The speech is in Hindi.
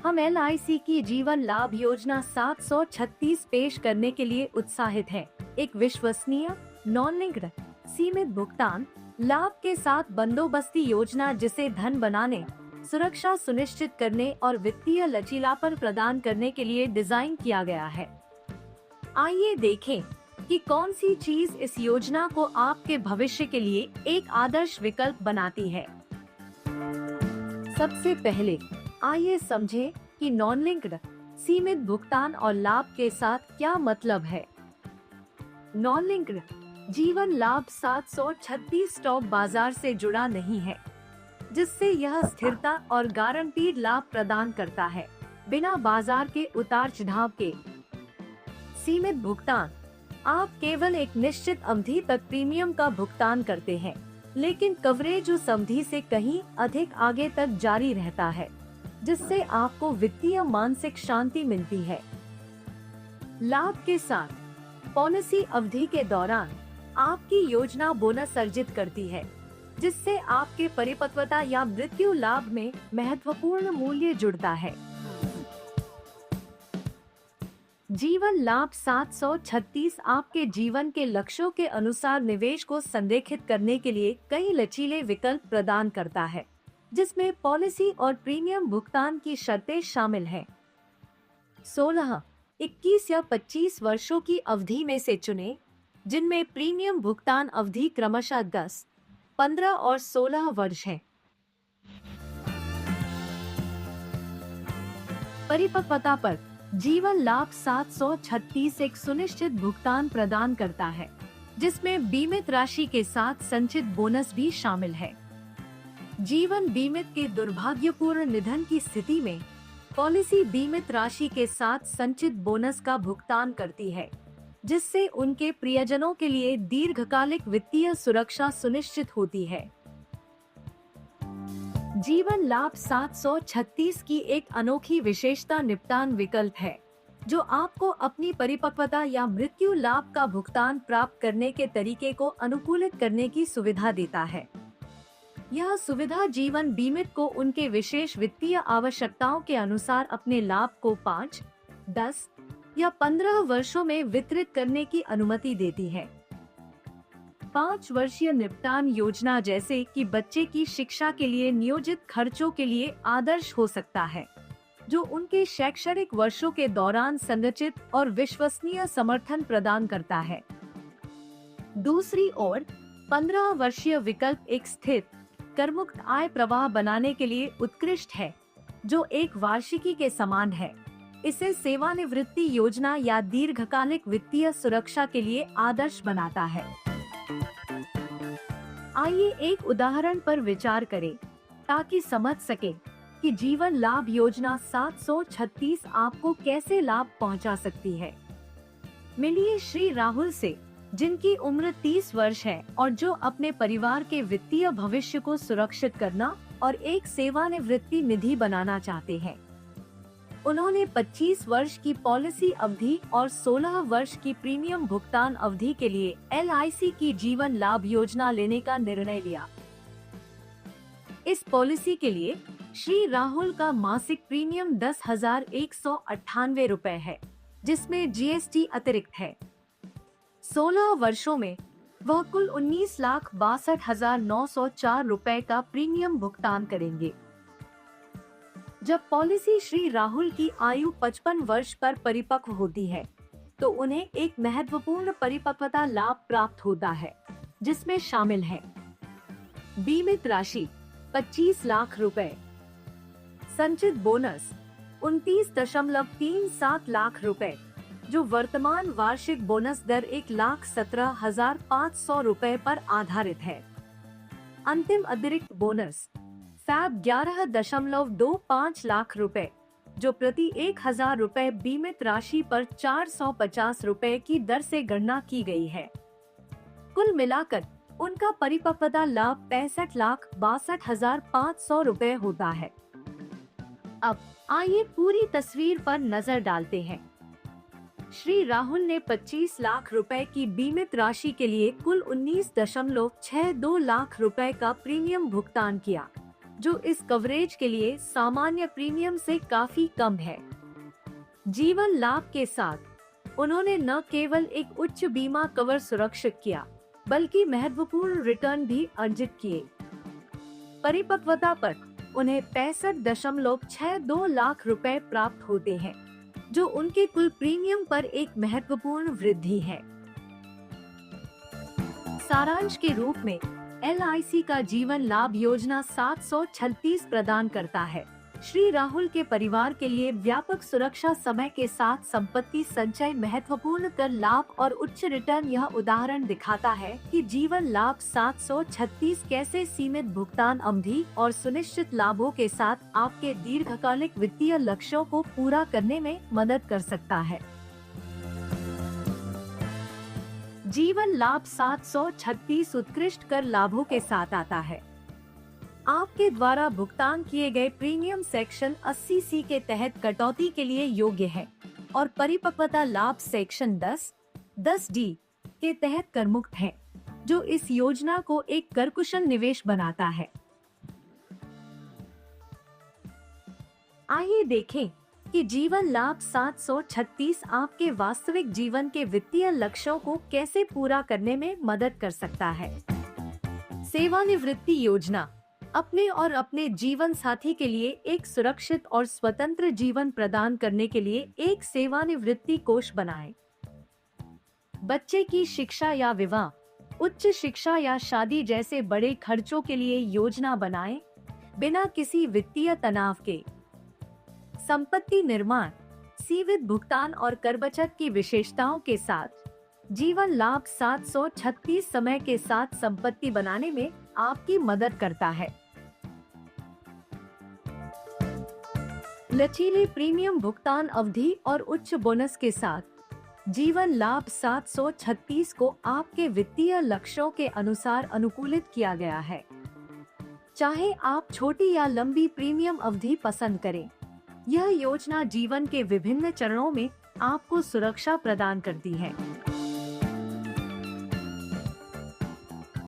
हम LIC की जीवन लाभ योजना 736 पेश करने के लिए उत्साहित हैं। एक विश्वसनीय, नॉन लिंक्ड, सीमित भुगतान लाभ के साथ बंदोबस्ती योजना जिसे धन बनाने, सुरक्षा सुनिश्चित करने और वित्तीय लचीलापन प्रदान करने के लिए डिजाइन किया गया है। आइए देखें कि कौन सी चीज इस योजना को आपके भविष्य के लिए एक आदर्श विकल्प बनाती है। सबसे पहले आइए समझें कि नॉन लिंक्ड, सीमित भुगतान और लाभ के साथ क्या मतलब है। नॉन लिंक्ड जीवन लाभ 736 स्टॉक बाजार से जुड़ा नहीं है, जिससे यह स्थिरता और गारंटीड लाभ प्रदान करता है, बिना बाजार के उतार चढ़ाव के। सीमित भुगतान, आप केवल एक निश्चित अवधि तक प्रीमियम का भुगतान करते हैं, लेकिन कवरेज उस अवधि से कहीं अधिक आगे तक जारी रहता है, जिससे आपको वित्तीय मानसिक शांति मिलती है। लाभ के साथ, पॉलिसी अवधि के दौरान आपकी योजना बोनस अर्जित करती है, जिससे आपके परिपक्वता या मृत्यु लाभ में महत्वपूर्ण मूल्य जुड़ता है। जीवन लाभ 736 आपके जीवन के लक्ष्यों के अनुसार निवेश को संरेखित करने के लिए कई लचीले विकल्प प्रदान करता है, जिसमें पॉलिसी और प्रीमियम भुगतान की शर्तें शामिल हैं। 16, 21 या 25 वर्षों की अवधि में से चुनें, जिनमें प्रीमियम भुगतान अवधि क्रमशः 10, 15 और 16 वर्ष है। परिपक्वता पर जीवन लाभ 736 एक सुनिश्चित भुगतान प्रदान करता है, जिसमें बीमित राशि के साथ संचित बोनस भी शामिल है। जीवन बीमित के दुर्भाग्यपूर्ण निधन की स्थिति में पॉलिसी बीमित राशि के साथ संचित बोनस का भुगतान करती है, जिससे उनके प्रियजनों के लिए दीर्घकालिक वित्तीय सुरक्षा सुनिश्चित होती है। जीवन लाभ 736 की एक अनोखी विशेषता निपटान विकल्प है, जो आपको अपनी परिपक्वता या मृत्यु लाभ का भुगतान प्राप्त करने के तरीके को अनुकूलित करने की सुविधा देता है। यह सुविधा जीवन बीमित को उनके विशेष वित्तीय आवश्यकताओं के अनुसार अपने लाभ को 5, 10 या 15 वर्षों में वितरित करने की अनुमति देती है। 5 वर्षीय निपटान योजना जैसे कि बच्चे की शिक्षा के लिए नियोजित खर्चों के लिए आदर्श हो सकता है, जो उनके शैक्षणिक वर्षों के दौरान संरचित और विश्वसनीय समर्थन प्रदान करता है। दूसरी ओर 15 वर्षीय विकल्प एक स्थिर, करमुक्त आय प्रवाह बनाने के लिए उत्कृष्ट है, जो एक वार्षिकी के समान है। इसे सेवानिवृत्ति योजना या दीर्घकालिक वित्तीय सुरक्षा के लिए आदर्श बनाता है। आइए एक उदाहरण पर विचार करें, ताकि समझ सकें कि जीवन लाभ योजना 736 आपको कैसे लाभ पहुंचा सकती है। मिलिए श्री राहुल से, जिनकी उम्र 30 वर्ष है और जो अपने परिवार के वित्तीय भविष्य को सुरक्षित करना और एक सेवानिवृत्ति निधि बनाना चाहते हैं। उन्होंने 25 वर्ष की पॉलिसी अवधि और 16 वर्ष की प्रीमियम भुगतान अवधि के लिए LIC की जीवन लाभ योजना लेने का निर्णय लिया। इस पॉलिसी के लिए श्री राहुल का मासिक प्रीमियम 10,198 रुपए है, जिसमें GST अतिरिक्त है। 16 वर्षों में वह कुल 19,62,904 रुपए का प्रीमियम भुगतान करेंगे। जब पॉलिसी श्री राहुल की आयु 55 वर्ष पर परिपक्व होती है, तो उन्हें एक महत्वपूर्ण परिपक्वता लाभ प्राप्त होता है, जिसमें शामिल है बीमित राशि 25 लाख रुपए, संचित बोनस 29.37 लाख रुपए, जो वर्तमान वार्षिक बोनस दर 1,17,500 रुपए पर आधारित है। अंतिम अतिरिक्त बोनस फैब 11.25 लाख रुपए, जो प्रति 1,000 रुपए बीमित राशि पर 450 रुपए की दर से गणना की गई है। कुल मिलाकर उनका परिपक्वता लाभ 65,62,500 रुपए होता है। अब आइए पूरी तस्वीर पर नजर डालते हैं। श्री राहुल ने 25 लाख रुपए की बीमित राशि के लिए कुल 19.62 लाख रुपए का प्रीमियम भुगतान किया, जो इस कवरेज के लिए सामान्य प्रीमियम से काफी कम है। जीवन लाभ के साथ उन्होंने न केवल एक उच्च बीमा कवर सुरक्षित किया, बल्कि महत्वपूर्ण रिटर्न भी अर्जित किए। परिपक्वता पर उन्हें 65.62 लाख रुपए प्राप्त होते हैं, जो उनके कुल प्रीमियम पर एक महत्वपूर्ण वृद्धि है। सारांश के रूप में LIC का जीवन लाभ योजना 736 प्रदान करता है। श्री राहुल के परिवार के लिए व्यापक सुरक्षा, समय के साथ संपत्ति संचय, महत्वपूर्ण कर लाभ और उच्च रिटर्न। यह उदाहरण दिखाता है कि जीवन लाभ 736 कैसे सीमित भुगतान अवधि और सुनिश्चित लाभों के साथ आपके दीर्घकालिक वित्तीय लक्ष्यों को पूरा करने में मदद कर सकता है। जीवन लाभ 736 उत्कृष्ट कर लाभों के साथ आता है। आपके द्वारा भुगतान किए गए प्रीमियम सेक्शन 80C के तहत कटौती के लिए योग्य है और परिपक्वता लाभ सेक्शन 10D के तहत करमुक्त है, जो इस योजना को एक करकुशल निवेश बनाता है। आइए देखें कि जीवन लाभ 736 आपके वास्तविक जीवन के वित्तीय लक्ष्यों को कैसे पूरा करने में मदद कर सकता है। सेवानिवृत्ति योजना। अपने और अपने जीवन साथी के लिए एक सुरक्षित और स्वतंत्र जीवन प्रदान करने के लिए एक सेवानिवृत्ति कोष बनाएं। बच्चे की शिक्षा या विवाह, उच्च शिक्षा या शादी जैसे बड़े खर्चों के लिए योजना बनाएं, बिना किसी वित्तीय तनाव के। संपत्ति निर्माण, सीमित भुगतान और कर बचत की विशेषताओं के साथ जीवन लाभ 736 समय के साथ संपत्ति बनाने में आपकी मदद करता है। लचीले प्रीमियम भुगतान अवधि और उच्च बोनस के साथ जीवन लाभ 736 को आपके वित्तीय लक्ष्यों के अनुसार अनुकूलित किया गया है। चाहे आप छोटी या लंबी प्रीमियम अवधि पसंद करें, यह योजना जीवन के विभिन्न चरणों में आपको सुरक्षा प्रदान करती है।